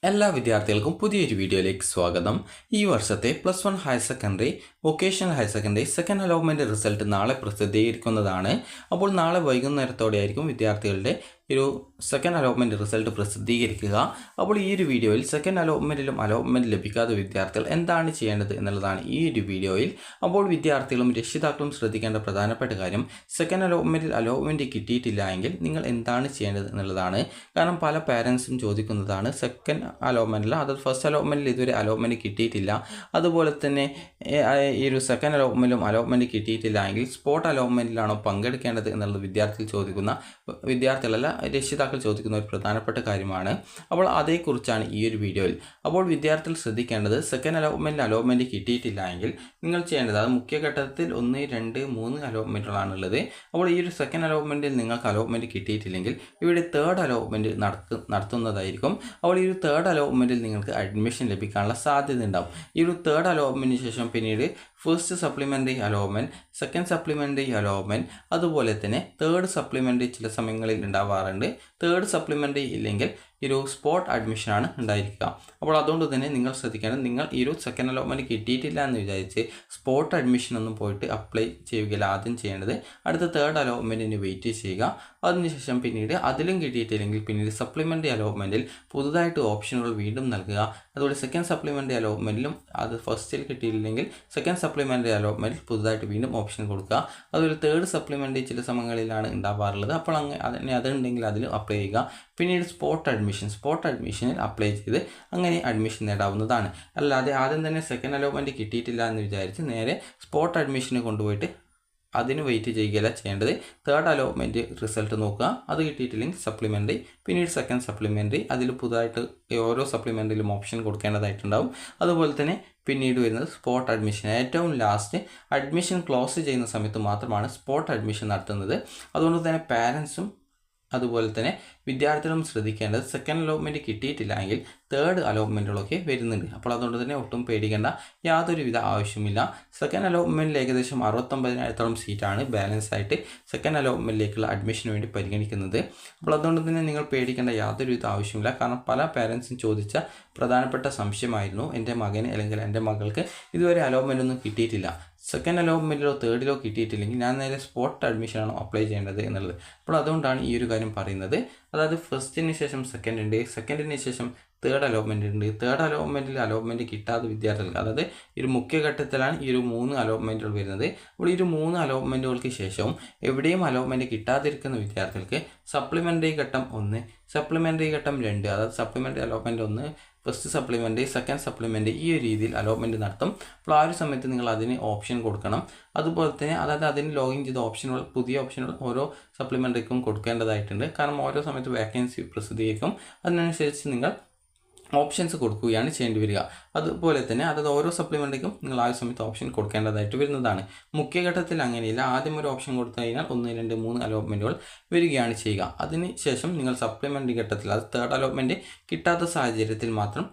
എല്ലാ വിദ്യാർത്ഥികൾക്കും പുതിയൊരു വീഡിയോയിലേക്ക് സ്വാഗതം. ഈ വർഷത്തെ +1 higher secondary, vocational higher secondary second allotment result നാളെ പ്രസിദ്ധീകരിക്കുന്നതാണ്. അപ്പോൾ നാളെ വൈകുന്നേരത്തോടെയായിരിക്കും വിദ്യാർത്ഥികളുടെ ഒരു സെക്കൻഡ് അലോട്ട്മെൻറ്റ് റിസൾട്ട് പ്രസിദ്ധീകരിക്കുക. അപ്പോൾ ഈ ഒരു വീഡിയോയിൽ സെക്കൻഡ് അലോട്ട്മെൻറ്റിലും അലോട്ട്മെൻറ്റ് ലഭിക്കാത്ത വിദ്യാർത്ഥികൾ എന്താണ് ചെയ്യേണ്ടത് എന്നുള്ളതാണ് ഈ ഒരു വീഡിയോയിൽ. അപ്പോൾ വിദ്യാർത്ഥികളും രക്ഷിതാക്കളും ശ്രദ്ധിക്കേണ്ട പ്രധാനപ്പെട്ട കാര്യം, സെക്കൻഡ് അലോട്ട്മെൻറ്റിൽ അലോട്ട്മെൻറ്റ് കിട്ടിയിട്ടില്ല എങ്കിൽ നിങ്ങൾ എന്താണ് ചെയ്യേണ്ടത് എന്നുള്ളതാണ്. കാരണം പല പാരൻസും ചോദിക്കുന്നതാണ് സെക്കൻഡ് അലോട്ട്മെൻറ്റിൽ, അതായത് ഫസ്റ്റ് അലോട്ട്മെൻറ്റിൽ ഇതുവരെ അലോട്ട്മെൻറ്റ് കിട്ടിയിട്ടില്ല, അതുപോലെ തന്നെ ഈ ഒരു സെക്കൻഡ് അലോട്ട്മെൻറ്റിലും അലോട്ട്മെൻറ്റ് കിട്ടിയിട്ടില്ല എങ്കിൽ സ്പോട്ട് അലോട്ട്മെൻറ്റിലാണോ പങ്കെടുക്കേണ്ടത് എന്നുള്ളത് രക്ഷിതാക്കൾ ചോദിക്കുന്ന ഒരു പ്രധാനപ്പെട്ട കാര്യമാണ്. അപ്പോൾ അതേക്കുറിച്ചാണ് ഈ ഒരു വീഡിയോയിൽ. അപ്പോൾ വിദ്യാർത്ഥികൾ ശ്രദ്ധിക്കേണ്ടത്, സെക്കൻഡ് അലോട്ട്മെൻറ്റ് കിട്ടിയിട്ടില്ല എങ്കിൽ നിങ്ങൾ ചെയ്യേണ്ടത്, അത് മുഖ്യഘട്ടത്തിൽ 1, 2, 3 അലോട്ട്മെൻറ്റുകളാണുള്ളത്. അപ്പോൾ ഈ ഒരു സെക്കൻഡ് അലോട്ട്മെൻറ്റിൽ നിങ്ങൾക്ക് അലോട്ട്മെൻറ്റ് കിട്ടിയിട്ടില്ലെങ്കിൽ ഇവിടെ തേർഡ് അലോട്ട്മെൻറ്റ് നടത്തുന്നതായിരിക്കും. അപ്പോൾ ഈ ഒരു തേർഡ് അലോട്ട്മെൻറ്റിൽ നിങ്ങൾക്ക് അഡ്മിഷൻ ലഭിക്കാനുള്ള സാധ്യത ഉണ്ടാവും. ഈ ഒരു തേർഡ് അലോട്ട്മെൻറ്റിന് ശേഷം പിന്നീട് first supplementary allotment, second supplementary allotment, അതുപോലെ തന്നെ തേർഡ് സപ്ലിമെൻ്ററി ചില സമയങ്ങളിൽ ഉണ്ടാവാറുണ്ട്. തേർഡ് സപ്ലിമെൻ്ററി ഇല്ലെങ്കിൽ ഈ ഒരു സ്പോട്ട് അഡ്മിഷനാണ് ഉണ്ടായിരിക്കുക. അപ്പോൾ അതുകൊണ്ട് തന്നെ നിങ്ങൾ ശ്രദ്ധിക്കേണ്ടത്, നിങ്ങൾ ഈ ഒരു സെക്കൻഡ് അലോട്ട്മെൻറ്റ് കിട്ടിയിട്ടില്ല എന്ന് വിചാരിച്ച് സ്പോട്ട് അഡ്മിഷനൊന്നും പോയിട്ട് അപ്ലൈ ചെയ്യുകയില്ല. ആദ്യം ചെയ്യേണ്ടത് അടുത്ത തേർഡ് അലോട്ട്മെൻറ്റിന് വെയിറ്റ് ചെയ്യുക. അതിനുശേഷം പിന്നീട് അതിലും കിട്ടിയിട്ടില്ലെങ്കിൽ പിന്നീട് സപ്ലിമെൻ്ററി അലോട്ട്മെൻറ്റിൽ പുതുതായിട്ട് ഓപ്ഷനുകൾ വീണ്ടും നൽകുക. അതുപോലെ സെക്കൻഡ് സപ്ലിമെൻ്ററി അലോട്ട്മെൻറ്റിലും അത് ഫസ്റ്റിൽ കിട്ടിയില്ലെങ്കിൽ സെക്കൻഡ് സപ്ലിമെൻ്ററി അലോട്ട്മെൻറ്റിൽ പുതുതായിട്ട് വീണ്ടും ഓപ്ഷൻ കൊടുക്കുക. അതുപോലെ തേർഡ് സപ്ലിമെൻ്ററി ചില സമയങ്ങളിലാണ് ഉണ്ടാവാറുള്ളത്. അപ്പോൾ അതുണ്ടെങ്കിൽ അതിൽ അപ്ലൈ ചെയ്യുക. പിന്നീട് സ്പോട്ട് അഡ്മിഷനിൽ അപ്ലൈ ചെയ്ത് അങ്ങനെ അഡ്മിഷൻ നേടാവുന്നതാണ്. അല്ലാതെ ആദ്യം തന്നെ സെക്കൻഡ് അലോട്ട്മെൻറ്റ് കിട്ടിയിട്ടില്ല എന്ന് വിചാരിച്ച് നേരെ സ്പോട്ട് അഡ്മിഷന് കൊണ്ടുപോയിട്ട് അതിന് വെയിറ്റ് ചെയ്യുകയല്ല ചെയ്യേണ്ടത്. തേർഡ് അലോട്ട്മെൻറ്റ് റിസൾട്ട് നോക്കുക, അത് കിട്ടിയിട്ടില്ലെങ്കിൽ സപ്ലിമെൻ്ററി, പിന്നീട് സെക്കൻഡ് സപ്ലിമെൻ്ററി, അതിൽ പുതുതായിട്ട് ഓരോ സപ്ലിമെൻ്ററിയിലും ഓപ്ഷൻ കൊടുക്കേണ്ടതായിട്ടുണ്ടാവും. അതുപോലെ തന്നെ പിന്നീട് വരുന്നത് സ്പോട്ട് അഡ്മിഷൻ. ഏറ്റവും ലാസ്റ്റ് അഡ്മിഷൻ ക്ലോസ് ചെയ്യുന്ന സമയത്ത് മാത്രമാണ് സ്പോട്ട് അഡ്മിഷൻ നടത്തുന്നത്. അതുകൊണ്ട് തന്നെ പാരൻസും അതുപോലെ തന്നെ വിദ്യാർത്ഥികളും ശ്രദ്ധിക്കേണ്ടത്, സെക്കൻഡ് അലോട്ട്മെൻറ്റ് കിട്ടിയിട്ടില്ല എങ്കിൽ തേർഡ് അലോട്ട്മെൻറ്റുകളൊക്കെ വരുന്നുണ്ട്. അപ്പോൾ അതുകൊണ്ട് തന്നെ ഒട്ടും പേടിക്കേണ്ട യാതൊരുവിധ ആവശ്യമില്ല. സെക്കൻഡ് അലോട്ട്മെൻറ്റിൽ ഏകദേശം 69,000 സീറ്റാണ് ബാലൻസ് ആയിട്ട് സെക്കൻഡ് അലോട്ട്മെൻറ്റിലേക്കുള്ള അഡ്മിഷന് വേണ്ടി പരിഗണിക്കുന്നത്. അപ്പോൾ അതുകൊണ്ട് തന്നെ നിങ്ങൾ പേടിക്കേണ്ട യാതൊരുവിധ ആവശ്യമില്ല. കാരണം പല പാരൻസും ചോദിച്ച പ്രധാനപ്പെട്ട സംശയമായിരുന്നു, എൻ്റെ മകന് അല്ലെങ്കിൽ എൻ്റെ മകൾക്ക് ഇതുവരെ അലോട്ട്മെൻ്റ് ഒന്നും കിട്ടിയിട്ടില്ല, സെക്കൻഡ് അലോട്ട്മെൻറ്റിലോ തേർഡിലോ കിട്ടിയിട്ടില്ലെങ്കിൽ ഞാൻ നേരെ സ്പോട്ട് അഡ്മിഷനാണോ അപ്ലൈ ചെയ്യേണ്ടത് എന്നുള്ളത്. അപ്പോൾ അതുകൊണ്ടാണ് ഈ ഒരു കാര്യം പറയുന്നത്. അതായത് ഫസ്റ്റിന് ശേഷം സെക്കൻഡ് ഉണ്ട്, സെക്കൻഡിന് ശേഷം തേർഡ് അലോട്ട്മെൻറ്റ് ഉണ്ട്. തേർഡ് അലോട്ട്മെൻറ്റിൽ അലോട്ട്മെൻറ്റ് കിട്ടാത്ത വിദ്യാർത്ഥികൾക്ക്, അതായത് ഈ ഒരു മുഖ്യഘട്ടത്തിലാണ് ഈ ഒരു 3 അലോട്ട്മെൻറ്റുകൾ വരുന്നത്. അപ്പോൾ ഈ ഒരു 3 അലോട്ട്മെൻറ്റുകൾക്ക് ശേഷവും എവിടെയും അലോട്ട്മെൻറ്റ് കിട്ടാതിരിക്കുന്ന വിദ്യാർത്ഥികൾക്ക് സപ്ലിമെൻ്ററി ഘട്ടം 1, സപ്ലിമെൻ്ററി ഘട്ടം 2, അതായത് supplementary allotment 1, first supplementary, second supplementary, ഈ ഒരു രീതിയിൽ അലോട്ട്മെൻറ്റ് നടത്തും. അപ്പോൾ ആ ഒരു സമയത്ത് നിങ്ങൾ അതിന് ഓപ്ഷൻ കൊടുക്കണം. അതുപോലെ തന്നെ അതായത് അതിന് ലോഗിൻ ചെയ്ത ഓപ്ഷനുകൾ, പുതിയ ഓപ്ഷനുകൾ ഓരോ സപ്ലിമെൻ്ററിക്കും കൊടുക്കേണ്ടതായിട്ടുണ്ട്. കാരണം ഓരോ സമയത്ത് വേക്കൻസി പ്രസിദ്ധീകരിക്കും. അതിനനുസരിച്ച് നിങ്ങൾ ഓപ്ഷൻസ് കൊടുക്കുകയാണ് ചെയ്യേണ്ടി വരിക. അതുപോലെ തന്നെ അതായത് ഓരോ സപ്ലിമെൻ്ററിക്കും നിങ്ങൾ ആ സമയത്ത് ഓപ്ഷൻ കൊടുക്കേണ്ടതായിട്ട് വരുന്നതാണ്. മുഖ്യഘട്ടത്തിൽ അങ്ങനെയില്ല. ആദ്യം ഒരു ഓപ്ഷൻ കൊടുത്തു കഴിഞ്ഞാൽ 1, 2, 3 അലോട്ട്മെൻറ്റുകൾ വരികയാണ് ചെയ്യുക. അതിനുശേഷം നിങ്ങൾ സപ്ലിമെൻ്ററി ഘട്ടത്തിൽ, അത് തേർഡ് അലോട്ട്മെൻറ്റ് കിട്ടാത്ത സാഹചര്യത്തിൽ മാത്രം,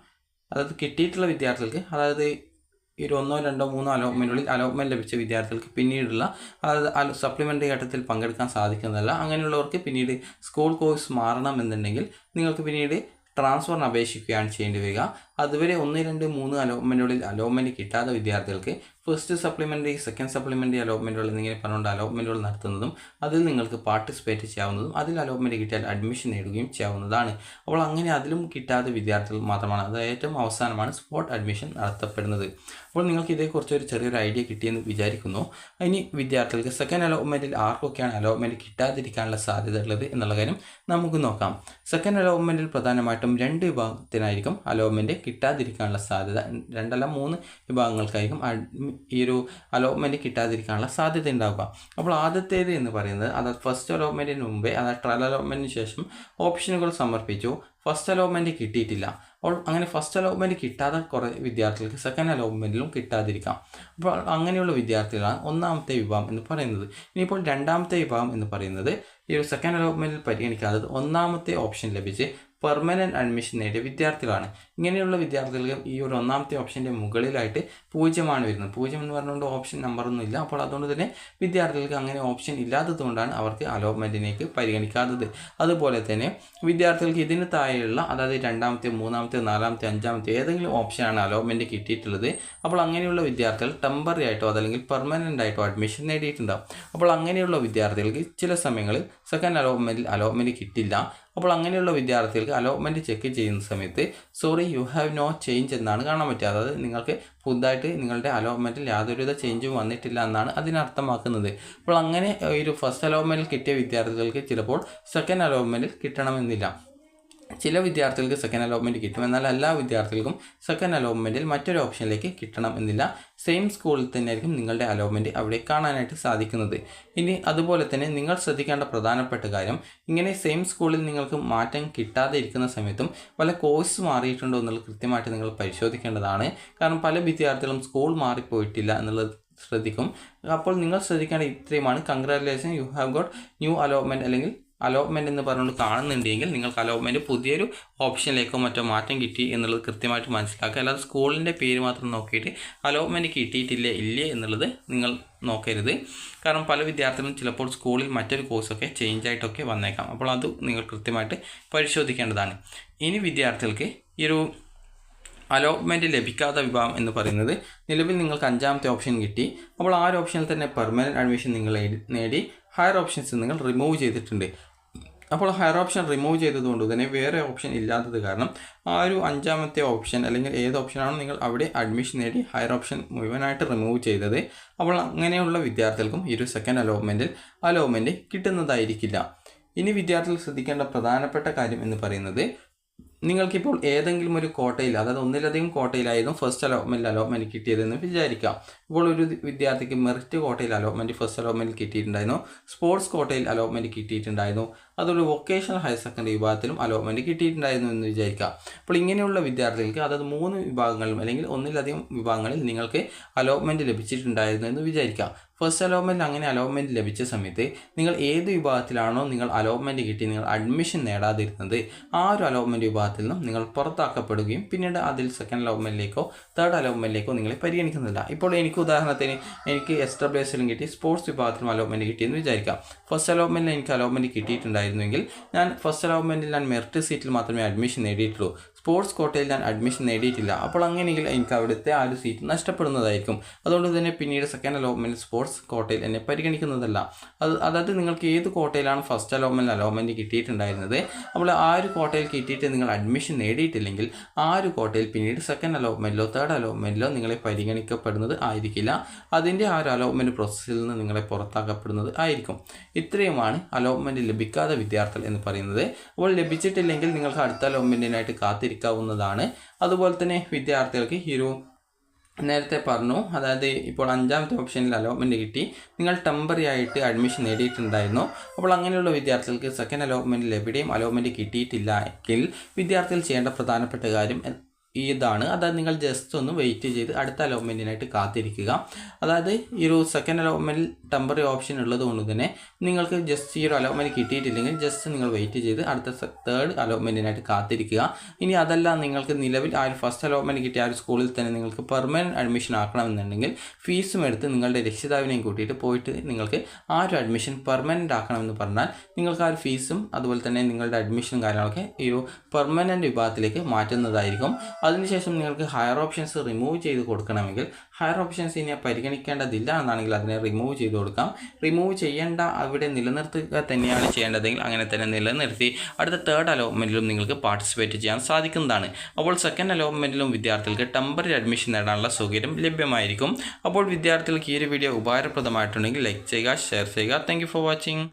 അതായത് കിട്ടിയിട്ടുള്ള വിദ്യാർത്ഥികൾക്ക്, അതായത് ഈ ഒരു 1, 2, 3 അലോട്ട്മെൻറ്റുകളിൽ അലോട്ട്മെൻറ്റ് ലഭിച്ച വിദ്യാർത്ഥികൾക്ക് പിന്നീടുള്ള അതായത് സപ്ലിമെൻ്ററി ഘട്ടത്തിൽ പങ്കെടുക്കാൻ സാധിക്കുന്നതല്ല. അങ്ങനെയുള്ളവർക്ക് പിന്നീട് സ്കൂൾ കോഴ്സ് മാറണമെന്നുണ്ടെങ്കിൽ നിങ്ങൾക്ക് പിന്നീട് ട്രാൻസ്ഫറിന് അപേക്ഷിക്കുകയാണ് ചെയ്യേണ്ടി വരിക. അതുവരെ 1, 2, 3 അലോട്ട്മെൻറ്റുകളിൽ അലോട്ട്മെൻറ്റ് കിട്ടാത്ത വിദ്യാർത്ഥികൾക്ക് ഫസ്റ്റ് സപ്ലിമെൻ്ററി, സെക്കൻഡ് സപ്ലിമെൻ്ററി അലോട്ട്മെൻറ്റുകൾ എന്നിങ്ങനെ പറഞ്ഞുകൊണ്ട് അലോട്ട്മെൻറ്റുകൾ നടത്തുന്നതും അതിൽ നിങ്ങൾക്ക് പാർട്ടിസിപ്പേറ്റ് ചെയ്യാവുന്നതും അതിൽ അലോട്ട്മെൻറ്റ് കിട്ടിയാൽ അഡ്മിഷൻ നേടുകയും ചെയ്യാവുന്നതാണ്. അപ്പോൾ അങ്ങനെ അതിലും കിട്ടാത്ത വിദ്യാർത്ഥികൾ മാത്രമാണ്, അത് ഏറ്റവും അവസാനമാണ് സ്പോട്ട് അഡ്മിഷൻ നടത്തപ്പെടുന്നത്. അപ്പോൾ നിങ്ങൾക്ക് ഇതേക്കുറിച്ച് ഒരു ചെറിയൊരു ഐഡിയ കിട്ടിയെന്ന് വിചാരിക്കുന്നു. ഇനി വിദ്യാർത്ഥികൾക്ക് സെക്കൻഡ് അലോട്ട്മെൻറ്റിൽ ആർക്കൊക്കെയാണ് അലോട്ട്മെൻറ്റ് കിട്ടാതിരിക്കാനുള്ള സാധ്യത ഉള്ളത് എന്നുള്ള കാര്യം നമുക്ക് നോക്കാം. സെക്കൻഡ് അലോട്ട്മെൻറ്റിൽ പ്രധാനമായിട്ടും 2 വിഭാഗത്തിനായിരിക്കും അലോട്ട്മെൻറ്റ് കിട്ടാതിരിക്കാനുള്ള സാധ്യത. 2 അല്ല 3 വിഭാഗങ്ങൾക്കായിരിക്കും ഈ ഒരു അലോട്ട്മെൻറ്റ് കിട്ടാതിരിക്കാനുള്ള സാധ്യത ഉണ്ടാവുക. അപ്പോൾ ആദ്യത്തേത് എന്ന് പറയുന്നത്, അതായത് ഫസ്റ്റ് അലോട്ട്മെൻറ്റിന് മുമ്പേ, അതായത് ട്രയൽ അലോട്ട്മെൻറ്റിന് ശേഷം ഓപ്ഷനുകൾ സമർപ്പിച്ചു, ഫസ്റ്റ് അലോട്ട്മെൻറ്റ് കിട്ടിയിട്ടില്ല. അപ്പോൾ അങ്ങനെ ഫസ്റ്റ് അലോട്ട്മെൻറ്റ് കിട്ടാത്ത കുറേ വിദ്യാർത്ഥികൾക്ക് സെക്കൻഡ് അലോട്ട്മെൻറ്റിലും കിട്ടാതിരിക്കാം. അപ്പോൾ അങ്ങനെയുള്ള വിദ്യാർത്ഥികളാണ് ഒന്നാമത്തെ വിഭാഗം എന്ന് പറയുന്നത്. ഇനിയിപ്പോൾ രണ്ടാമത്തെ വിഭാഗം എന്ന് പറയുന്നത്, ഈ ഒരു സെക്കൻഡ് അലോട്ട്മെൻറ്റിൽ പരിഗണിക്കാതെ ഒന്നാമത്തെ ഓപ്ഷൻ ലഭിച്ച് പെർമനൻറ്റ് അഡ്മിഷൻ നേടിയ വിദ്യാർത്ഥികളാണ്. ഇങ്ങനെയുള്ള വിദ്യാർത്ഥികൾക്ക് ഈ ഒരു ഒന്നാമത്തെ ഓപ്ഷൻ്റെ മുകളിലായിട്ട് 0 വരുന്നത്. 0 എന്ന് പറഞ്ഞുകൊണ്ട് ഓപ്ഷൻ നമ്പറൊന്നും ഇല്ല. അപ്പോൾ അതുകൊണ്ട് തന്നെ വിദ്യാർത്ഥികൾക്ക് അങ്ങനെ ഓപ്ഷൻ ഇല്ലാത്തതുകൊണ്ടാണ് അവർക്ക് അലോട്ട്മെൻറ്റിലേക്ക് പരിഗണിക്കാത്തത്. അതുപോലെ തന്നെ വിദ്യാർത്ഥികൾക്ക് ഇതിന് താഴെയുള്ള, അതായത് 2ാമത്തെയോ 3ാമത്തെയോ 4ാമത്തെയോ 5ാമത്തെയോ ഏതെങ്കിലും ഓപ്ഷനാണ് അലോട്ട്മെൻറ്റ് കിട്ടിയിട്ടുള്ളത്. അപ്പോൾ അങ്ങനെയുള്ള വിദ്യാർത്ഥികൾ ടെമ്പററി ആയിട്ടോ അതല്ലെങ്കിൽ പെർമനൻ്റ് ആയിട്ടോ അഡ്മിഷൻ നേടിയിട്ടുണ്ടാകും. അപ്പോൾ അങ്ങനെയുള്ള വിദ്യാർത്ഥികൾക്ക് ചില സമയങ്ങളിൽ സെക്കൻഡ് അലോട്ട്മെൻറ്റ് കിട്ടില്ല. അപ്പോൾ അങ്ങനെയുള്ള വിദ്യാർത്ഥികൾക്ക് അലോട്ട്മെൻറ്റ് ചെക്ക് ചെയ്യുന്ന സമയത്ത് sorry you have no change എന്നാണ് കാണാൻ പറ്റുക. അതായത് നിങ്ങൾക്ക് പുതുതായിട്ട് നിങ്ങളുടെ അലോട്ട്മെൻറ്റിൽ യാതൊരുവിധ ചേഞ്ചും വന്നിട്ടില്ല എന്നാണ് അതിനർത്ഥമാക്കുന്നത്. അപ്പോൾ അങ്ങനെ ഒരു ഫസ്റ്റ് അലോട്ട്മെൻറ്റിൽ കിട്ടിയ വിദ്യാർത്ഥികൾക്ക് ചിലപ്പോൾ സെക്കൻഡ് അലോട്ട്മെൻറ്റിൽ കിട്ടണമെന്നില്ല. ചില വിദ്യാർത്ഥികൾക്ക് സെക്കൻഡ് അലോട്ട്മെൻറ്റ് കിട്ടും, എന്നാൽ എല്ലാ വിദ്യാർത്ഥികൾക്കും സെക്കൻഡ് അലോട്ട്മെൻറ്റിൽ മറ്റൊരു ഓപ്ഷനിലേക്ക് കിട്ടണം എന്നില്ല. സെയിം സ്കൂളിൽ തന്നെ ആയിരിക്കും നിങ്ങളുടെ അലോട്ട്മെൻറ്റ് അവിടെ കാണാനായിട്ട് സാധിക്കുന്നത്. ഇനി അതുപോലെ തന്നെ നിങ്ങൾ ശ്രദ്ധിക്കേണ്ട പ്രധാനപ്പെട്ട കാര്യം, ഇങ്ങനെ സെയിം സ്കൂളിൽ നിങ്ങൾക്ക് മാറ്റം കിട്ടാതെ ഇരിക്കുന്ന സമയത്തും വല്ല കോഴ്സ് മാറിയിട്ടുണ്ടോ എന്നുള്ളത് കൃത്യമായിട്ട് നിങ്ങൾ പരിശോധിക്കേണ്ടതാണ്. കാരണം പല വിദ്യാർത്ഥികളും സ്കൂൾ മാറിപ്പോയിട്ടില്ല എന്നുള്ളത് ശ്രദ്ധിക്കും. അപ്പോൾ നിങ്ങൾ ശ്രദ്ധിക്കേണ്ട ഇത്രയുമാണ്. Congratulation, you have got new allotment അല്ലെങ്കിൽ അലോട്ട്മെൻറ്റ് എന്ന് പറഞ്ഞുകൊണ്ട് കാണുന്നുണ്ടെങ്കിൽ നിങ്ങൾക്ക് അലോട്ട്മെൻറ്റ് പുതിയൊരു ഓപ്ഷനിലേക്കോ മറ്റോ മാറ്റം കിട്ടി എന്നുള്ളത് കൃത്യമായിട്ട് മനസ്സിലാക്കുക. അല്ലാതെ സ്കൂളിൻ്റെ പേര് മാത്രം നോക്കിയിട്ട് അലോട്ട്മെൻറ്റ് കിട്ടിയിട്ടില്ലേ ഇല്ലേ എന്നുള്ളത് നിങ്ങൾ നോക്കരുത്. കാരണം പല വിദ്യാർത്ഥികളും ചിലപ്പോൾ സ്കൂളിൽ മറ്റൊരു കോഴ്സൊക്കെ ചേഞ്ച് ആയിട്ടൊക്കെ വന്നേക്കാം. അപ്പോൾ അത് നിങ്ങൾ കൃത്യമായിട്ട് പരിശോധിക്കേണ്ടതാണ്. ഇനി വിദ്യാർത്ഥികൾക്ക് ഈ ഒരു അലോട്ട്മെൻറ്റ് ലഭിക്കാത്ത വിഭാഗം എന്ന് പറയുന്നത്, നിലവിൽ നിങ്ങൾക്ക് 5ാമത്തെ ഓപ്ഷൻ കിട്ടി. അപ്പോൾ ആ ഒരു ഓപ്ഷനിൽ തന്നെ പെർമനൻറ്റ് അഡ്മിഷൻ നിങ്ങൾ നേടി ഹയർ ഓപ്ഷൻസ് നിങ്ങൾ റിമൂവ് ചെയ്തിട്ടുണ്ട്. അപ്പോൾ ഹയർ ഓപ്ഷൻ റിമൂവ് ചെയ്തതുകൊണ്ട് തന്നെ വേറെ ഓപ്ഷൻ ഇല്ലാത്തത് കാരണം ആ ഒരു 5ാമത്തെ ഓപ്ഷൻ അല്ലെങ്കിൽ ഏത് ഓപ്ഷനാണോ നിങ്ങൾ അവിടെ അഡ്മിഷൻ നേടി ഹയർ ഓപ്ഷൻ മുഴുവനായിട്ട് റിമൂവ് ചെയ്തത്. അപ്പോൾ അങ്ങനെയുള്ള വിദ്യാർത്ഥികൾക്കും ഈ ഒരു സെക്കൻഡ് അലോട്ട്മെൻറ്റ് കിട്ടുന്നതായിരിക്കില്ല. ഇനി വിദ്യാർത്ഥികൾ ശ്രദ്ധിക്കേണ്ട പ്രധാനപ്പെട്ട കാര്യം എന്ന് പറയുന്നത്, നിങ്ങൾക്കിപ്പോൾ ഏതെങ്കിലും ഒരു കോട്ടയിൽ, അതായത് ഒന്നിലധികം കോട്ടയിലായിരുന്നു ഫസ്റ്റ് അലോട്ട്മെൻറ്റ് കിട്ടിയതെന്ന് വിചാരിക്കാം. ഇപ്പോൾ ഒരു വിദ്യാർത്ഥിക്ക് മെറിറ്റ് കോട്ടയിൽ ഫസ്റ്റ് അലോട്ട്മെൻറ്റ് കിട്ടിയിട്ടുണ്ടായിരുന്നു, സ്പോർട്സ് കോട്ടയിൽ അലോട്ട്മെൻറ്റ് കിട്ടിയിട്ടുണ്ടായിരുന്നു, അതുപോലെ വൊക്കേഷണൽ ഹയർ സെക്കൻഡറി വിഭാഗത്തിലും അലോട്ട്മെൻറ്റ് കിട്ടിയിട്ടുണ്ടായിരുന്നു എന്ന് വിചാരിക്കാം. അപ്പോൾ ഇങ്ങനെയുള്ള വിദ്യാർത്ഥികൾക്ക്, അതായത് 3 വിഭാഗങ്ങളിലും അല്ലെങ്കിൽ ഒന്നിലധികം വിഭാഗങ്ങളിൽ നിങ്ങൾക്ക് അലോട്ട്മെൻറ്റ് ലഭിച്ചിട്ടുണ്ടായിരുന്നു എന്ന് വിചാരിക്കാം. ഫസ്റ്റ് അലോട്ട്മെൻറ്റ് അങ്ങനെ അലോട്ട്മെൻറ്റ് ലഭിച്ച സമയത്ത് നിങ്ങൾ ഏത് വിഭാഗത്തിലാണോ നിങ്ങൾ അലോട്ട്മെൻറ്റ് കിട്ടി നിങ്ങൾ അഡ്മിഷൻ നേടാതിരുന്നത്, ആ ഒരു അലോട്ട്മെൻറ്റ് വിഭാഗത്തിൽ നിന്നും നിങ്ങൾ പുറത്താക്കപ്പെടുകയും പിന്നീട് അതിൽ സെക്കൻഡ് അലോട്ട്മെൻറ്റിലേക്കോ തേർഡ് അലോട്ട്മെൻറ്റിലേക്കോ നിങ്ങളെ പരിഗണിക്കുന്നില്ല. ഇപ്പോൾ ഉദാഹരണത്തിന് എനിക്ക് SWSലും കിട്ടി, സ്പോർട്സ് വിഭാഗത്തിലും അലോട്ട്മെൻറ്റ് കിട്ടിയെന്ന് വിചാരിക്കാം. ഫസ്റ്റ് അലോട്ട്മെൻറ്റിൽ എനിക്ക് അലോട്ട്മെൻറ്റ് കിട്ടിയിട്ടുണ്ടായിരുന്നെങ്കിൽ ഞാൻ ഫസ്റ്റ് അലോട്ട്മെൻറ്റിൽ മെറിറ്റ് സീറ്റിൽ മാത്രമേ അഡ്മിഷൻ നേടിയിട്ടുള്ളൂ, സ്പോർട്സ് കോട്ടയിൽ ഞാൻ അഡ്മിഷൻ നേടിയിട്ടില്ല. അപ്പോൾ അങ്ങനെയെങ്കിൽ എനിക്ക് അവിടുത്തെ ആ ഒരു സീറ്റ് നഷ്ടപ്പെടുന്നതായിരിക്കും. അതുകൊണ്ട് തന്നെ പിന്നീട് സെക്കൻഡ് അലോട്ട്മെൻറ്റ് സ്പോർട്സ് കോട്ടയിൽ എന്നെ പരിഗണിക്കുന്നതല്ല. അതായത് നിങ്ങൾക്ക് ഏത് കോട്ടയിലാണ് ഫസ്റ്റ് അലോട്ട്മെൻറ്റ് കിട്ടിയിട്ടുണ്ടായിരുന്നത്, അപ്പോൾ ആ ഒരു കോട്ടയിൽ കിട്ടിയിട്ട് നിങ്ങൾ അഡ്മിഷൻ നേടിയിട്ടില്ലെങ്കിൽ ആ ഒരു കോട്ടയിൽ പിന്നീട് സെക്കൻഡ് അലോട്ട്മെൻറ്റിലോ തേർഡ് അലോട്ട്മെൻറ്റിലോ നിങ്ങളെ പരിഗണിക്കപ്പെടുന്നത് ആയിരിക്കില്ല. അതിൻ്റെ ആ ഒരു അലോട്ട്മെൻറ്റ് പ്രോസസ്സിൽ നിന്ന് നിങ്ങളെ പുറത്താക്കപ്പെടുന്നത് ആയിരിക്കും. ഇത്രയുമാണ് അലോട്ട്മെൻറ്റ് ലഭിക്കാത്ത വിദ്യാർത്ഥികൾ എന്ന് പറയുന്നത്. അപ്പോൾ ലഭിച്ചിട്ടില്ലെങ്കിൽ നിങ്ങൾക്ക് അടുത്ത അലോട്ട്മെൻറ്റിനായിട്ട് കാത്തിരിക്കാവുന്നതാണ്. അതുപോലെ തന്നെ വിദ്യാർത്ഥികൾക്ക് നേരത്തെ പറഞ്ഞു, അതായത് ഇപ്പോൾ 5ാമത്തെ ഓപ്ഷനിൽ അലോട്ട്മെൻറ്റ് കിട്ടി, നിങ്ങൾ ടെമ്പററി ആയിട്ട് അഡ്മിഷൻ നേടിയിട്ടുണ്ടായിരുന്നു. അപ്പോൾ അങ്ങനെയുള്ള വിദ്യാർത്ഥികൾക്ക് സെക്കൻഡ് അലോട്ട്മെൻറ്റിൽ എവിടെയും അലോട്ട്മെൻറ്റ് കിട്ടിയിട്ടില്ല എങ്കിൽ വിദ്യാർത്ഥികൾ ചെയ്യേണ്ട പ്രധാനപ്പെട്ട കാര്യം ഇതാണ്. അതായത് നിങ്ങൾ ജസ്റ്റ് ഒന്ന് വെയിറ്റ് ചെയ്ത് അടുത്ത അലോട്ട്മെൻറ്റിനായിട്ട് കാത്തിരിക്കുക. അതായത് ഈ ഒരു സെക്കൻഡ് അലോട്ട്മെൻറ്റിൽ ടെമ്പററി ഓപ്ഷൻ ഉള്ളത് കൊണ്ട് തന്നെ നിങ്ങൾക്ക് ജസ്റ്റ് ഈ ഒരു അലോട്ട്മെൻറ്റ് കിട്ടിയിട്ടില്ലെങ്കിൽ ജസ്റ്റ് നിങ്ങൾ വെയിറ്റ് ചെയ്ത് അടുത്ത തേർഡ് അലോട്ട്മെൻറ്റിനായിട്ട് കാത്തിരിക്കുക. ഇനി അതല്ല നിങ്ങൾക്ക് നിലവിൽ ആ ഒരു ഫസ്റ്റ് അലോട്ട്മെൻറ്റ് കിട്ടിയ ആ ഒരു സ്കൂളിൽ തന്നെ നിങ്ങൾക്ക് പെർമനൻറ്റ് അഡ്മിഷൻ ആക്കണമെന്നുണ്ടെങ്കിൽ ഫീസും എടുത്ത് നിങ്ങളുടെ രക്ഷിതാവിനെയും കൂട്ടിയിട്ട് പോയിട്ട് നിങ്ങൾക്ക് ആ ഒരു അഡ്മിഷൻ പെർമനൻറ്റ് ആക്കണമെന്ന് പറഞ്ഞാൽ നിങ്ങൾക്ക് ആ ഒരു ഫീസും അതുപോലെ തന്നെ നിങ്ങളുടെ അഡ്മിഷനും കാര്യങ്ങളൊക്കെ ഈ ഒരു പെർമനൻറ്റ് വിഭാഗത്തിലേക്ക് മാറ്റുന്നതായിരിക്കും. അതിനുശേഷം നിങ്ങൾക്ക് ഹയർ ഓപ്ഷൻസ് റിമൂവ് ചെയ്ത് കൊടുക്കണമെങ്കിൽ ഹയർ ഓപ്ഷൻസ് ഇനി പരിഗണിക്കേണ്ടതില്ല എന്നാണെങ്കിൽ അതിനെ റിമൂവ് ചെയ്ത് കൊടുക്കാം. റിമൂവ് ചെയ്യേണ്ട, അവിടെ നിലനിർത്തുക തന്നെയാണ് ചെയ്യേണ്ടതെങ്കിൽ അങ്ങനെ തന്നെ നിലനിർത്തി അടുത്ത തേർഡ് അലോട്ട്മെൻറ്റിലും നിങ്ങൾക്ക് പാർട്ടിസിപ്പേറ്റ് ചെയ്യാൻ സാധിക്കുന്നതാണ്. അപ്പോൾ സെക്കൻഡ് അലോട്ട്മെൻറ്റിലും വിദ്യാർത്ഥികൾക്ക് ടെമ്പററി അഡ്മിഷൻ നേടാനുള്ള സൗകര്യം ലഭ്യമായിരിക്കും. അപ്പോൾ വിദ്യാർത്ഥികൾക്ക് ഈ ഒരു വീഡിയോ ഉപകാരപ്രദമായിട്ടുണ്ടെങ്കിൽ ലൈക്ക് ചെയ്യുക, ഷെയർ ചെയ്യുക. Thank you for watching.